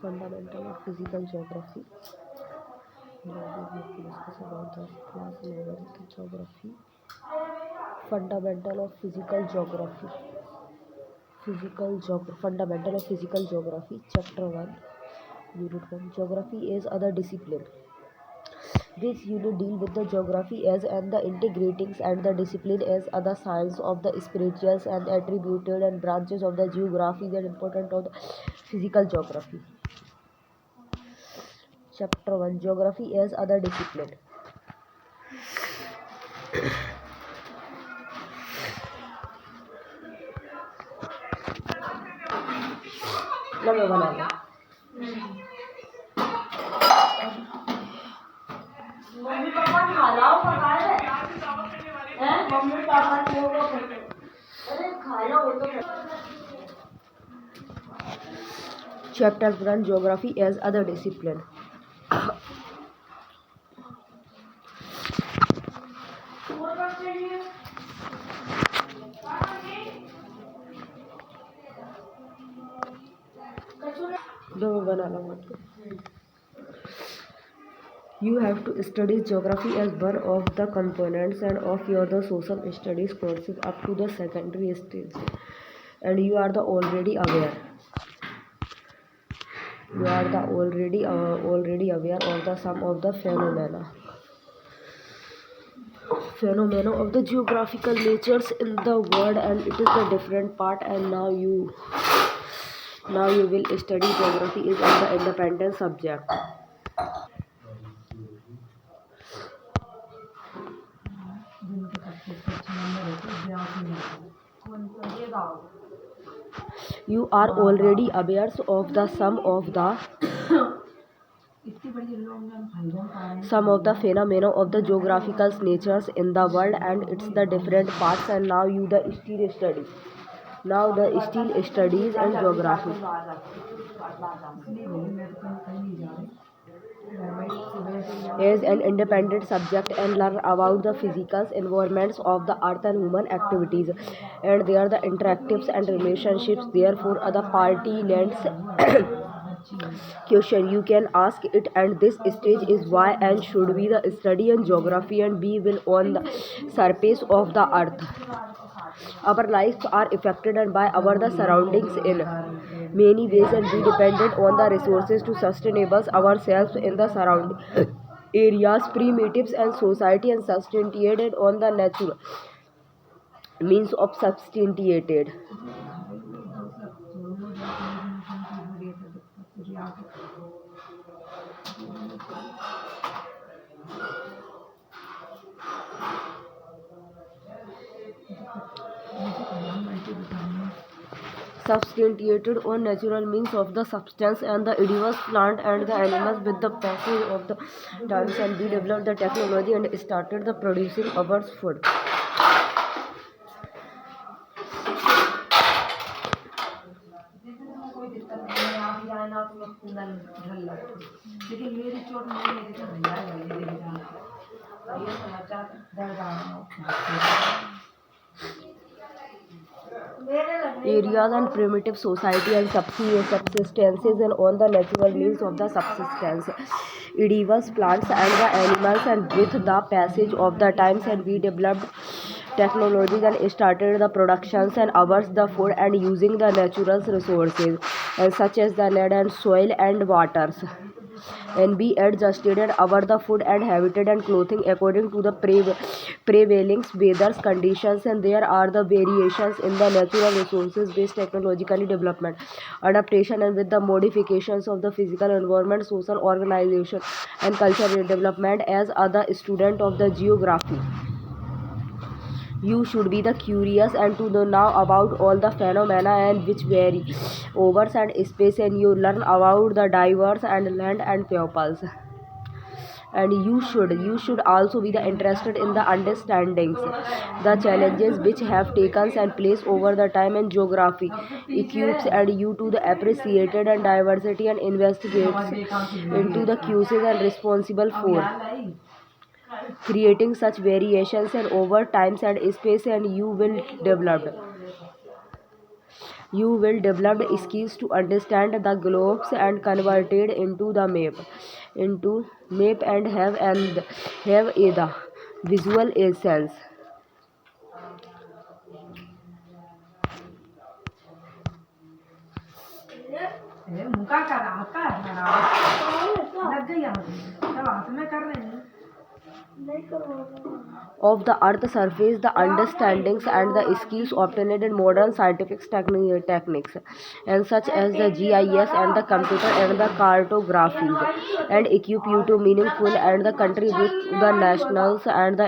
Fundamental of physical geography. Now we will discuss about the class 11th geography. Fundamental of physical geography. Fundamental of physical geography. Chapter 1. Unit 1. Geography is other discipline. This unit deal with the geography as and the integrating and the discipline as other science of the spirituals and attributed and branches of the geography that important of the physical geography. Chapter 1. Geography as other discipline. Number 1. Mummy papa खा लाओ पका रहे हैं mummy papa को अरे खा लो वो तो Chapter 1. Geography as other discipline. You have to study geography as one of the components and of your the social studies courses up to the secondary stage, and you are the already aware. You are the already aware of the some of the phenomena of the geographical natures in the world, and it is the different part. And now you will study geography is an independent subject. You are already aware of the some of the phenomena of the geographical natures in the world, and it's the different parts. And now you the still study. Now the still studies and geography is an independent subject and learn about the physical environments of the earth and human activities, and there are the interactives and relationships. Therefore, other party lends question you can ask it, and this stage is why and should be the study and geography, and we will on the surface of the earth. Our lives are affected and by our the surroundings in many ways, and we dependent on the resources to sustainable ourselves in the surrounding areas, primitives and society, and substantiated on the natural means of substantiated. Substantiated on natural means of the substance and the edible plant and the animals with the passage of the times, and we developed the technology and started the producing our food. Areas and primitive society and subsistences and on the natural means of the subsistence, edible plants and the animals, and with the passage of the times, and we developed technologies and started the productions and ours the food and using the natural resources and such as the land and soil and waters, and we adjusted our the food and habitat and clothing according to the prevailing weather conditions, and there are the variations in the natural resources based technologically development adaptation, and with the modifications of the physical environment, social organization and cultural development. As other student of the geography, you should be the curious and to know now about all the phenomena and which vary over and space, and you learn about the diverse and land and peoples, and you should also be the interested in the understandings the challenges which have taken and place over the time, and geography equips and you to the appreciated and diversity and investigates into the causes and responsible for creating such variations and over times and space, and you will develop You will develop skills to understand the globes and converted into map and have a the visual sense. Of the earth's surface, the understandings and the skills obtained in modern scientific techniques, and such as the GIS and the computer and the cartographies, and equip you to meaningful and the country with the nationals and the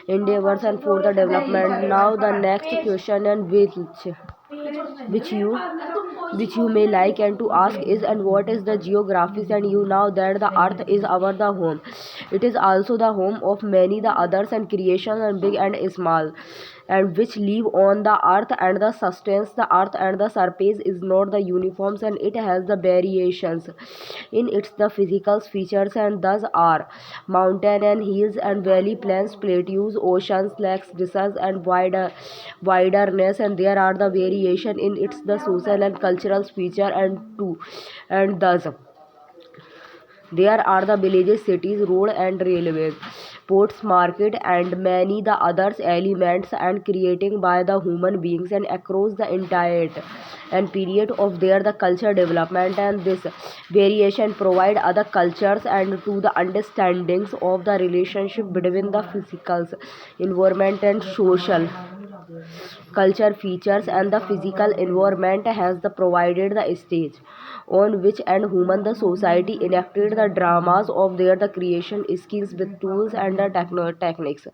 endeavors and for the development. Now the next question, and which you which you may like and to ask is, and what is the geographies? And you know that the earth is our the home. It is also the home of many the others and creations and big and small, and which live on the earth and the sustains the earth, and the surface is not the uniforms and it has the variations in its the physical features, and thus are mountain and hills and valley, plains, plateaus, oceans, lakes, deserts, and wilderness, and there are the variation in its the social and cultural feature, and thus there are the villages, cities, road and railways, ports, market, and many the others elements and creating by the human beings and across the entire and period of their the culture development, and this variation provide other cultures and to the understandings of the relationship between the physical environment and social culture features, and the physical environment has the provided the stage on which and human the society enacted the dramas of their the creation skills with tools and the techniques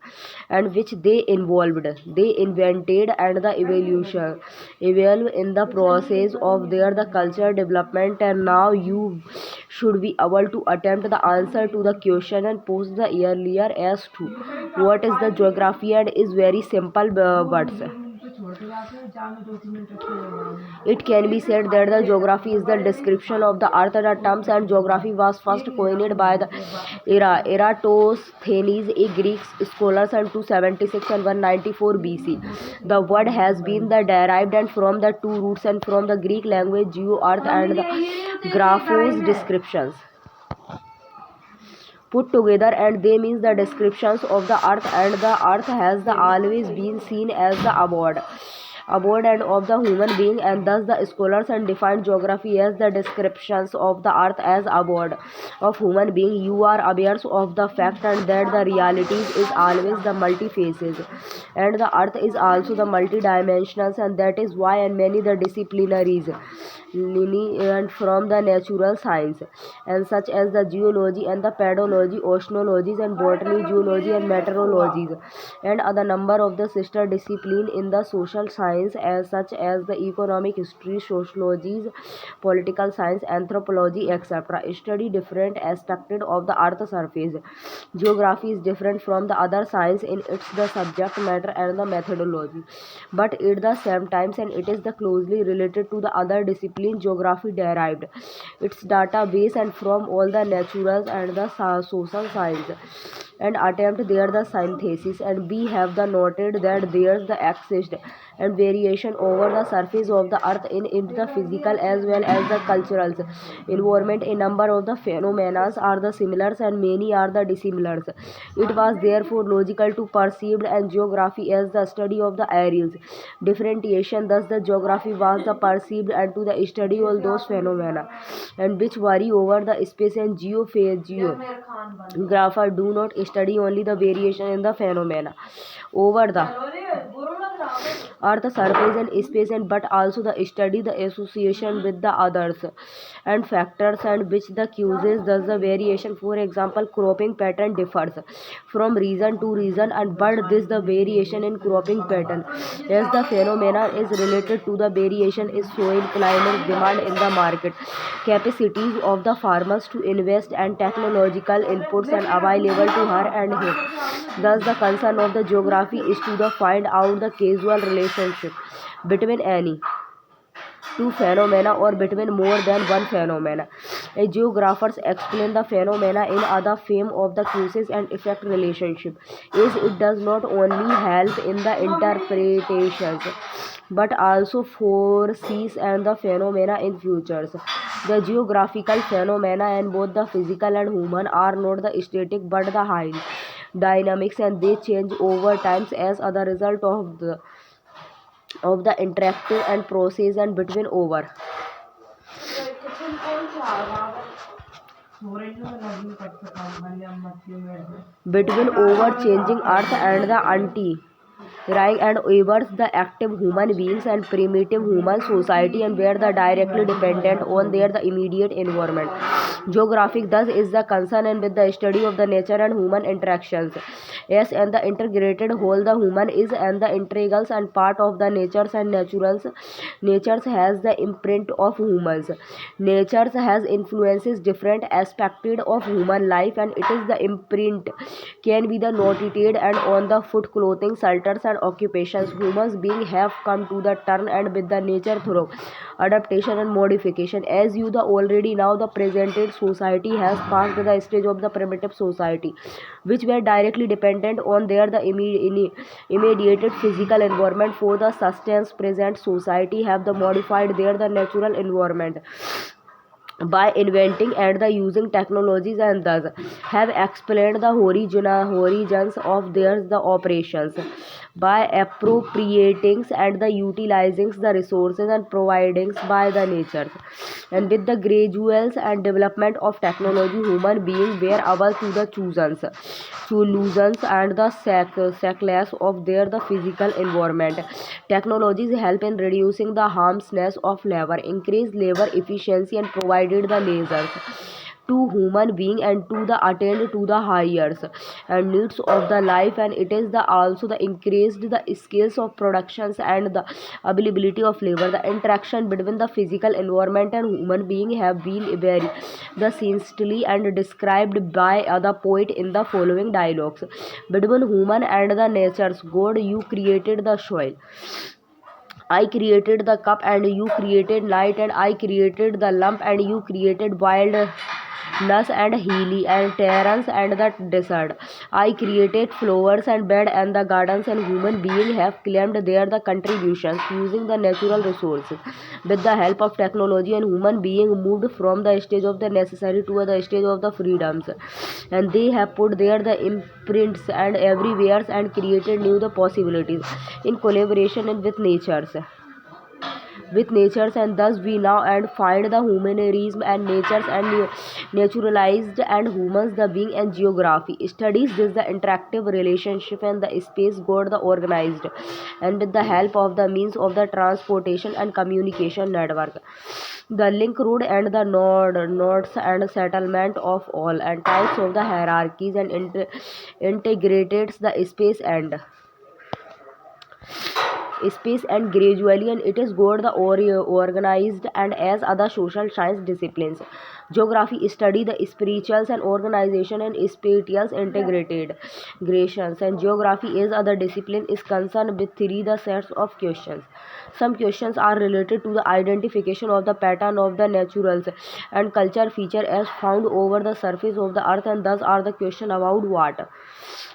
and which they invented, and the evolve in the process of their the culture development. And now you should be able to attempt the answer to the question and post the earlier as to what is the geography, and is very simple words. It can be said that the geography is the description of the earth. The terms and geography was first coined by the Eratosthenes, a Greek scholar, in 276 and 194 BC. The word has been the derived and from the two roots and from the Greek language geo, earth, and the graphos, descriptions put together, and they means the descriptions of the earth, and the earth has the always been seen as the abode and of the human being, and thus the scholars and defined geography as the descriptions of the earth as abode of human being. You are aware of the fact and that the reality is always the multi-faces, and the earth is also the multi-dimensional, and that is why and many the disciplinaries and from the natural science and such as the geology and the pedology, oceanologies and botany, geology and meteorologies, and other number of the sister discipline in the social science as such as the economic history, sociologies, political science, anthropology, etc. Study different aspects of the earth surface. Geography is different from the other science in its the subject matter and the methodology, but at the same time and it is the closely related to the other discipline. Geography derived its database and from all the natural and the social science and attempt there the synthesis, and we have the noted that there's the exist and variation over the surface of the earth in the physical as well as the cultural environment. A number of the phenomena are the similars and many are the dissimilars. It was therefore logical to perceive and geography as the study of the areas differentiation. Thus the geography was the perceived and to the study all those phenomena and which vary over the space, and geographer do not study only the variation in the phenomena over the earth surface and space, and but also the study the association with the others and factors and which the causes thus the variation. For example, cropping pattern differs from region to region, and but this the variation in cropping pattern as the phenomena is related to the variation in soil climate, demand in the market, capacities of the farmers to invest, and technological inputs and available to her and him. Thus the concern of the geography is to the find out the causal relationship between any two phenomena or between more than one phenomena. Geographers explain the phenomena in the form of the causes and effect relationship, as it does not only help in the interpretations but also foresees and the phenomena in futures. The geographical phenomena and both the physical and human are not the static but the high dynamics, and they change over times as a result of the interactive and process and between over changing earth and the anti Rhyme and Evers, the active human beings and primitive human society, and were the directly dependent on their the immediate environment. Geographic thus is the concern and with the study of the nature and human interactions. Yes, and the integrated whole the human is and the integrals and part of the natures and naturals. Natures has the imprint of humans. Natures has influences different aspects of human life, and it is the imprint can be the noted and on the food, clothing, shelters and occupations. Humans being have come to the turn and with the nature through adaptation and modification. As you the already now the presented society has passed the stage of the primitive society, which were directly dependent on their the immediate physical environment for the sustenance. Present society have the modified their the natural environment by inventing and the using technologies, and thus have explained the origins of their the operations by appropriating and the utilizing the resources and providing by the nature. And with the gradual and development of technology, human beings were able to the solutions and the sequence of their the physical environment. Technologies help in reducing the harmlessness of labor, increase labor efficiency, and provided the lasers to human being and to the attend to the higher and needs of the life, and it is the also the increased the skills of productions and the availability of labor. The interaction between the physical environment and human being have been very the sensibly and described by other poet in the following dialogues. Between human and the natures, God, you created the soil, I created the cup and you created light, and I created the lump and you created wildness and hilly and terrains and the desert. I created flowers and bed and the gardens, and human beings have claimed their the contributions using the natural resources. With the help of technology, and human being moved from the stage of the necessary to the stage of the freedoms, and they have put their the imprints and everywhere and created new the possibilities in collaboration and with natures, and thus we now and find the humanism and natures and naturalized and humans the being. And geography studies this the interactive relationship and the space got the organized, and with the help of the means of the transportation and communication network, the link road and the nodes and settlement of all and types of the hierarchies, and integrates the space and gradually, and it is got the organized and as other social science disciplines. Geography study the spirituals and organization and spatials integrated gradations, and geography is other discipline is concerned with three the sets of questions. Some questions are related to the identification of the pattern of the naturals and culture feature as found over the surface of the earth, and thus are the question about what.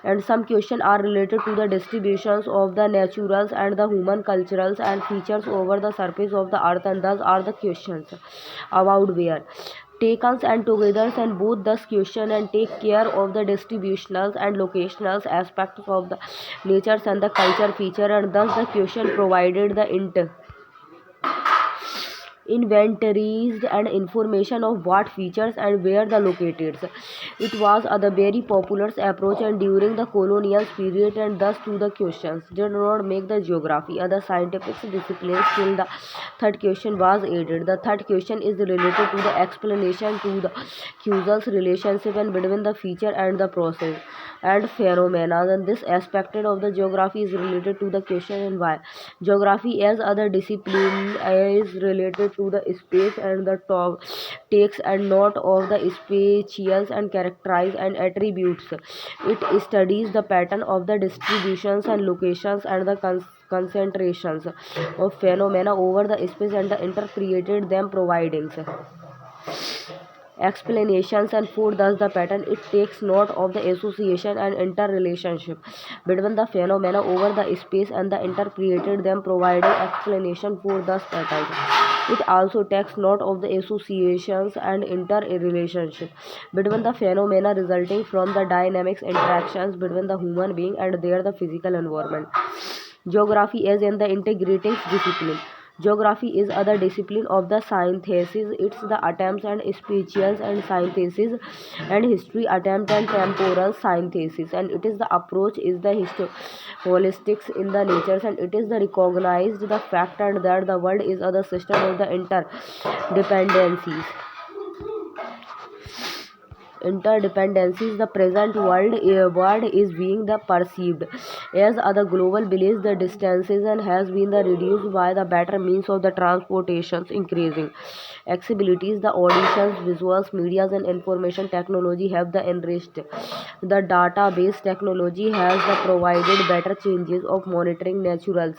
And some questions are related to the distributions of the naturals and the human culturals and features over the surface of the earth, and thus are the questions about where. Takens and togethers, and both thus question and take care of the distributional and locational aspects of the natures and the culture feature, and thus the question provided the inventories and information of what features and where the located. It was the very popular approach and during the colonial period, and thus to the questions did not make the geography other scientific disciplines till the third question was added. The third question is related to the explanation to the causal relationship and between the feature and the process and phenomena, and this aspect of the geography is related to the question and why. Geography as other discipline is related to the space and the top takes and note of the spatials and characterize and attributes. It studies the pattern of the distributions and locations and the concentrations of phenomena over the space and the interpreted them providing explanations and for thus the pattern. It takes note of the association and interrelationship between the phenomena over the space and the interpreted them providing explanation for thus patterns. It also takes note of the associations and interrelationship between the phenomena resulting from the dynamics interactions between the human being and their the physical environment. Geography is in the integrating discipline. Geography is other discipline of the sciences. It's the attempts and spatial and sciences and history attempt and temporal sciences, and it is the approach is the holistics in the natures, and it is the recognized the fact and that the world is other system of the interdependencies. The present world is being the perceived as other global village. The distances and has been the reduced by the better means of the transportations increasing accessibilities. The auditions, visuals, medias and information technology have the enriched the database. Technology has the provided better changes of monitoring natural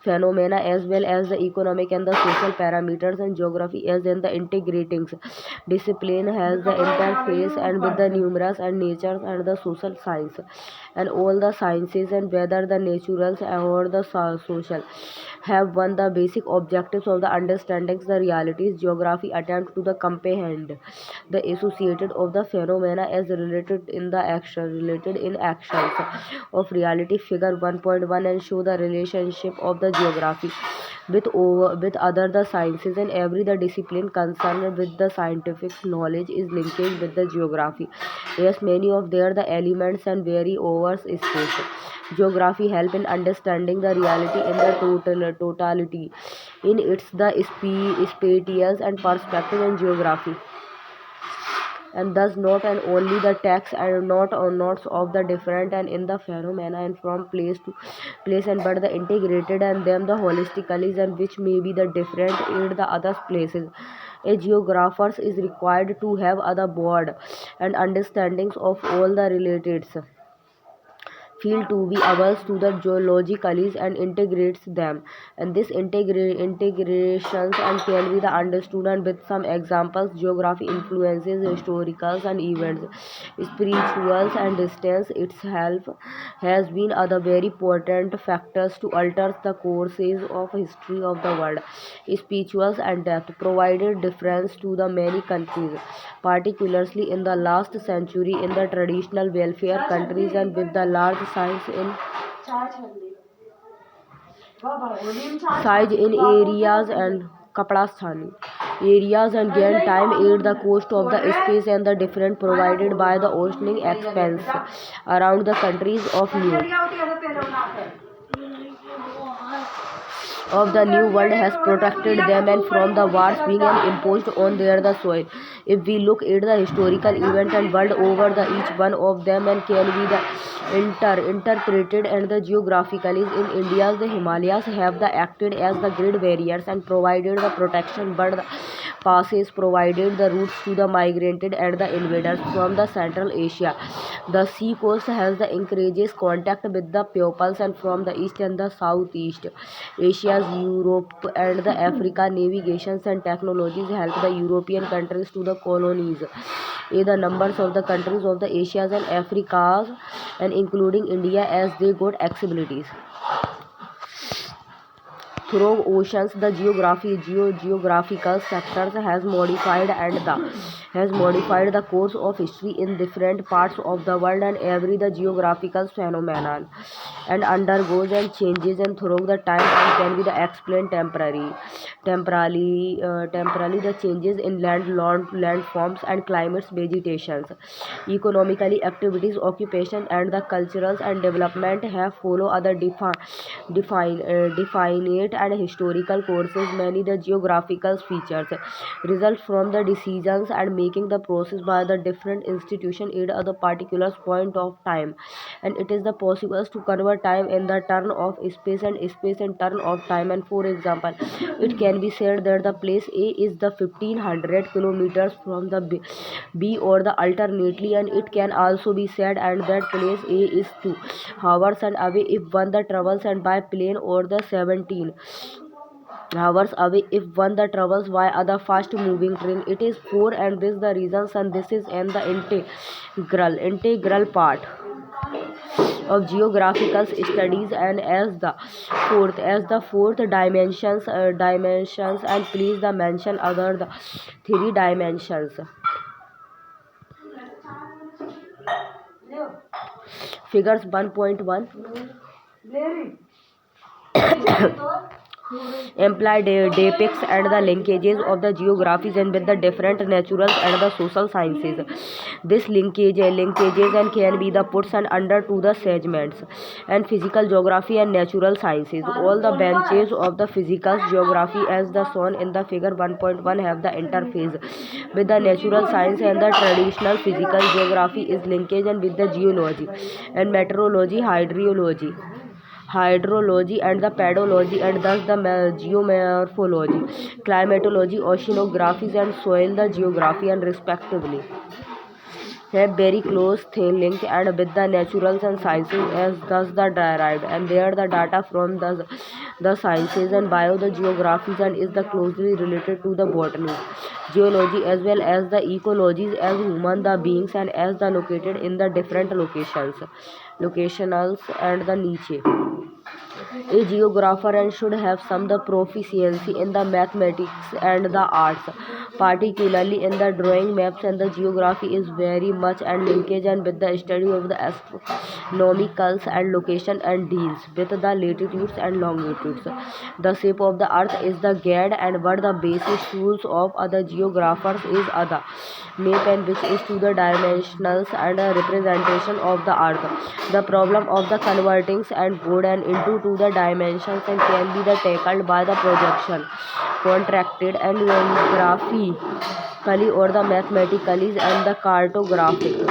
phenomena as well as the economic and the social parameters, and geography as in the integrating discipline has the interface and with the numerous and natures and the social science and all the sciences, and whether the naturals or the social have one the basic objectives of the understanding the realities. Geography attempt to the comprehend the associated of the phenomena as related in actions of reality. Figure 1.1 and show the relationship of the geography with other the sciences, and every the discipline concerned with the scientific knowledge is linked with the geography. Yes, many of their the elements and vary over space. Geography help in understanding the reality in the totality in its the spatial and perspective and geography, and thus not and only the text and not or notes of the different and in the phenomena and from place to place, and but the integrated and them the holistically, and which may be the different in the other places. A geographer is required to have other broad and understandings of all the related field to be able to the geologically and integrates them, and this integrations and can be the understood and with some examples. Geography influences historicals and events, spirituals and distance itself has been other very important factors to alter the courses of history of the world. Spirituals and depth provided difference to the many countries, particularly in the last century in the traditional welfare countries and with the large size in areas and Kaplastani areas and gain time aid the coast of the space and the different provided by the oceanic expanse around the countries of the new world has protected them and from the wars being imposed on their the soil. If we look at the historical event and world over the each one of them and can be the interpreted and the geographically in India the Himalayas have the acted as the grid barriers and provided the protection, but the passes provided the routes to the migrated and the invaders from the Central Asia. The sea coast has the encourages contact with the peoples and from the east and the southeast Asia's Europe and the Africa. Navigations and technologies help the European countries to the colonies. The numbers of the countries of the Asias and Africas and including India as they got accessibilities through oceans. The geographical sectors has modified the course of history in different parts of the world, and every the geographical phenomenon and undergoes and changes and through the time and can be the explained temporarily the changes in landforms and climates, vegetations, economically activities, occupation and the culturals and development have follow other definite and historical courses. Many the geographical features result from the decisions and making the process by the different institution at a particular point of time, and it is the possible to convert time in the turn of space and space in turn of time. And for example, it can be said that the place A is the 1500 kilometers from the B or the alternately, and it can also be said and that place A is 2 hours and away if one the travels and by plane or the 17 hours away if one the travels by other fast moving train. It is four and this the reasons and this is and the integral part of geographical studies and as the fourth dimensions and please the mention other the three dimensions. Figures 1.1 imply depicts and the linkages of the geographies and with the different natural and the social sciences. This linkages and can be the puts and under to the segments and physical geography and natural sciences. All the branches of the physical geography as the shown in the figure 1.1 have the interface with the natural science and the traditional physical geography is linkage and with the geology and meteorology, hydrology and the pedology and thus the geomorphology, climatology, oceanographies and soil the geography and respectively have very close thin link and with the naturals and sciences as thus the derived and there the data from the sciences and bio the geographies and is the closely related to the botany, geology as well as the ecologies as human the beings and as the located in the different locationals and the niche. A geographer and should have some the proficiency in the mathematics and the arts, particularly in the drawing maps and the geography is very much and linkage and with the study of the astronomicals and location and deals with the latitudes and longitudes. The shape of the earth is the guide and what the basic tools of other geographers is other map and which is to the dimensionals and a representation of the earth. The problem of the converting and good and into to the dimensions and can be the tackled by the projection, contracted and graphically or the mathematically and the cartographic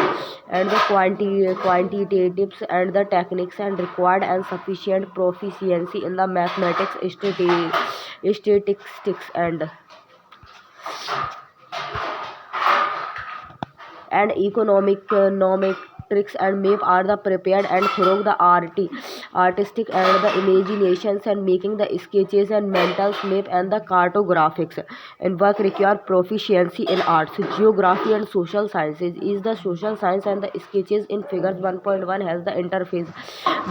and the quantitatives and the techniques and required and sufficient proficiency in the mathematics, statistics and econometrics and map are the prepared and through the artistic and the imaginations and making the sketches and mental map and the cartographics and work require proficiency in arts, geography and social sciences is the social science and the sketches in figures 1.1 has the interface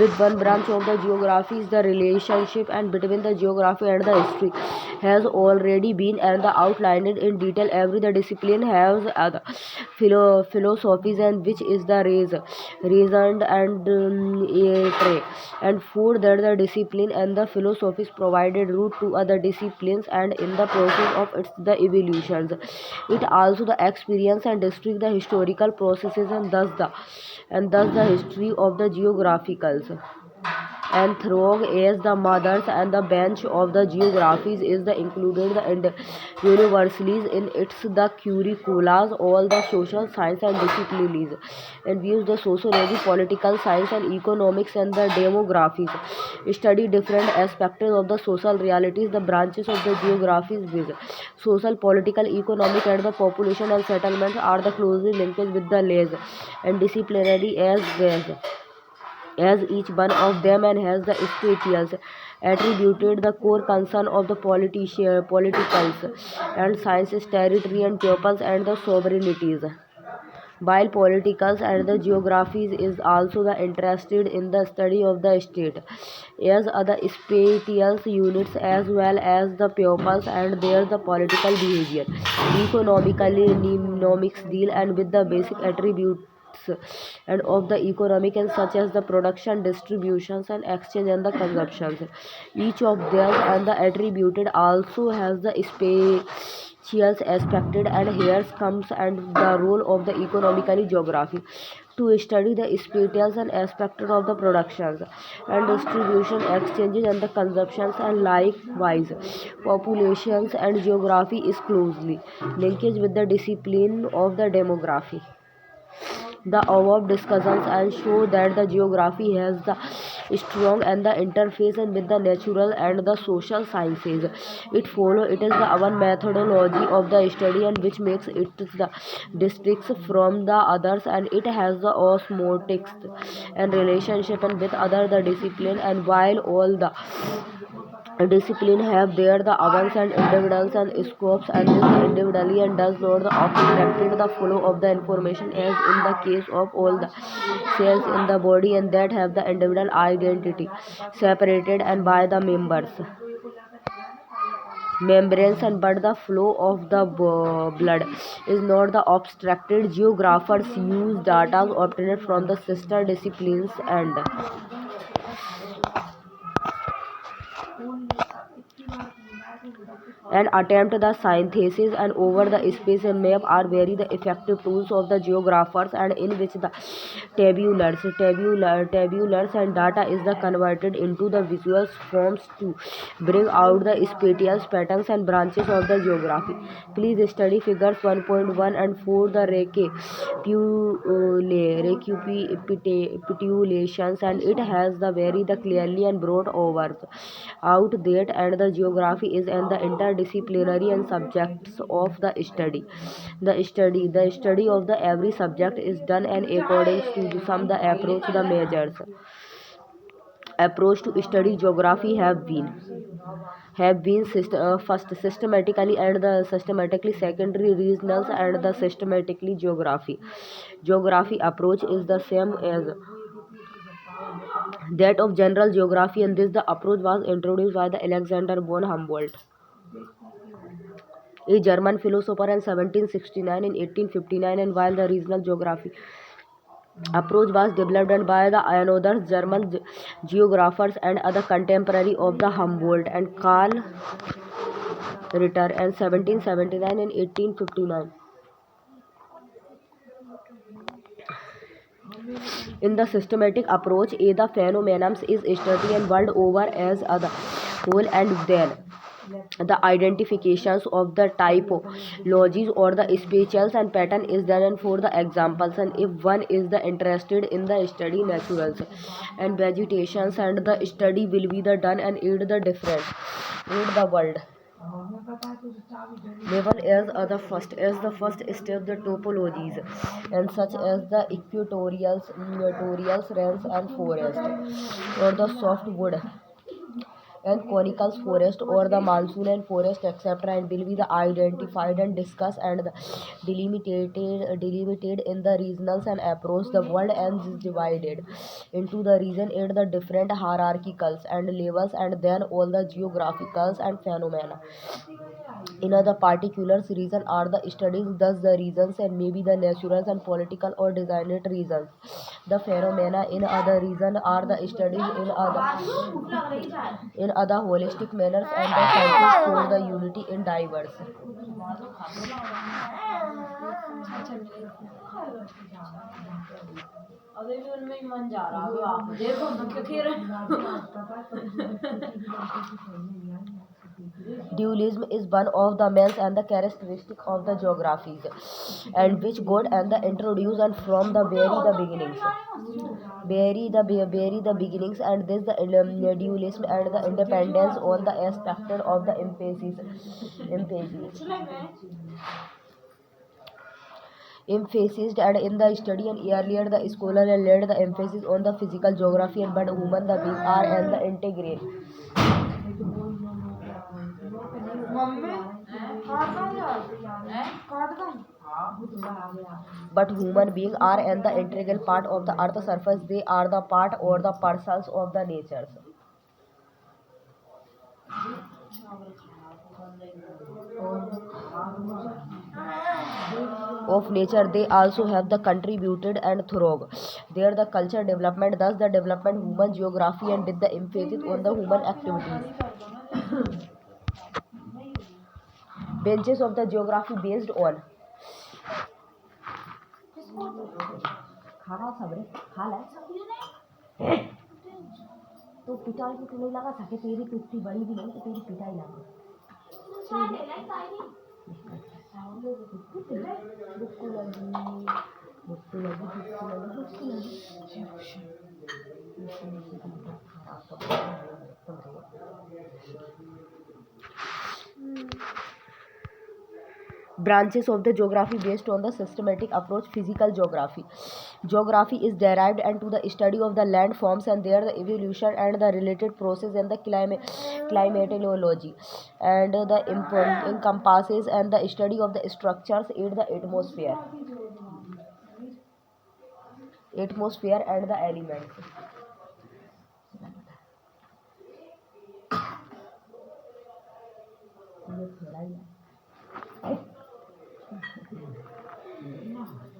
with one branch of the geography is the relationship and between the geography and the history has already been and the outlined in detail. Every the discipline has other philosophies and which is the reasoned and a trait and food that the discipline and the philosophies provided root to other disciplines and in the process of its the evolutions it also the experience and district the historical processes and thus the history of the geographicals and through as the mothers and the bench of the geographies is the included the universities in its the curriculums all the social science and disciplines and views the sociology, political science and economics and the demographies study different aspects of the social realities. The branches of the geographies with social, political, economic and the population and settlements are the closely linked with the laws and disciplinary as well as each one of them and has the spatials attributed the core concern of the politicals and sciences, territory and peoples and the sovereignties. While politicals and the geographies is also the interested in the study of the state, as other spatial units as well as the peoples and their the political behavior. Economically, mnemonics deal and with the basic attributes and of the economic and such as the production, distributions and exchange and the consumptions. Each of them and the attributed also has the spatial aspected and here comes and the role of the economically geography to study the spatial and aspects of the productions and distribution exchanges and the consumptions and likewise populations and geography is closely linkage with the discipline of the demography. The above discussions and show that the geography has the strong and the interface and with the natural and the social sciences. It is the one methodology of the study and which makes it the districts from the others and it has the osmotics and relationship and with other the discipline and while all the discipline have there the ovens and individuals and scopes and this individually and does not obstruct the flow of the information as in the case of all the cells in the body and that have the individual identity separated and by the membranes and but the flow of the blood is not the obstructed. Geographers use data obtained from the sister disciplines and attempt the synthesis and over the space map are very the effective tools of the geographers and in which the tabulars and data is the converted into the visual forms to bring out the spatial patterns and branches of the geography. Please study figures 1.1 and 4 the recapitulations and it has the very the clearly and broad over out that and the geography is and the interdisciplinary and subjects of the study. The study of the every subject is done and according to some the approach to study geography have been first systematically and the systematically secondary regionals and the systematically geography approach is the same as that of general geography and this the approach was introduced by the Alexander von Humboldt, a German philosopher in 1769 and 1859 and while the regional geography approach was developed by the another German geographers and other contemporary of the Humboldt and Karl Ritter in 1779 and 1859. In the systematic approach, the phenomenon is studied and world over as a whole and then the identifications of the typologies or the spatials and pattern is done for the examples and if one is the interested in the study naturals and vegetations and the study will be the done and aid the world level as the first step the topologies and such as the equatorials range and forest or the softwood and conical forest or the monsoon and forest etc and will be the identified and discussed and the delimited in the regionals and approach the world and is divided into the region and the different hierarchicals and levels and then all the geographicals and phenomena in other particulars reason are the studies thus the reasons and maybe the natural and political or designed reasons. The phenomena in other reason are the studies in other holistic manners and the sciences for the unity in diverse. Dualism is one of the main and the characteristic of the geographies, and which God and the introduce and from the very the beginnings, and this the dualism and the independence on the aspect of the emphasis and in the study and earlier the scholar laid the emphasis on the physical geography and but human the being are and the integral but human beings are and the integral part of the earth surface they are the part or the parcels of the natures of nature they also have the contributed and through there the culture development thus the development human geography and with the emphasis on the human activities benches of the geography based on खाना सबरे खा ले तो पिटाई को नहीं लगा सके तेरी तो इतनी बड़ी भी नहीं तो तेरी पिटाई लगा Branches of the geography based on the systematic approach. Physical geography. Geography is derived into the study of the land forms and their evolution and the related process and the climatology, and the encompasses and the study of the structures in the atmosphere and the elements.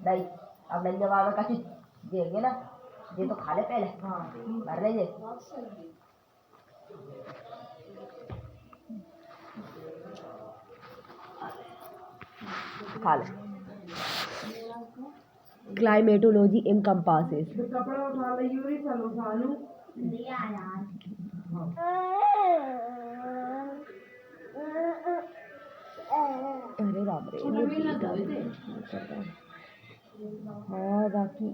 नहीं, अब नहीं जब आवे कची देंगे ना, ये तो खा ले पहले, भर ले ये, खा ले. Climatology encompasses. अरे बाप रे, हाँ बाकी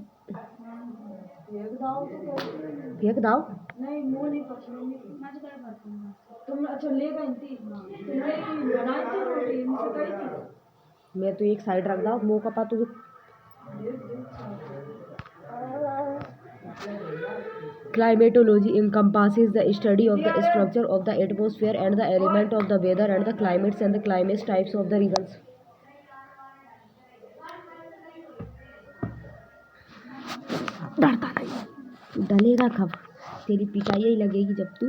फेंक दाओ. नहीं मुंह नहीं पकड़ूंगी, मैं तो क्या करती हूँ तुम. अच्छा ले गई थी तुमने बनाई थी रोटी मुझे कही थी. मैं तो एक साइड रख दाओ मुंह का पा तुझे. Climatology encompasses the study of the structure of the atmosphere and the element of the weather and the climates and the climate types of the regions. डरता नहीं, डलेगा कब, तेरी पिटाई ही लगेगी जब तू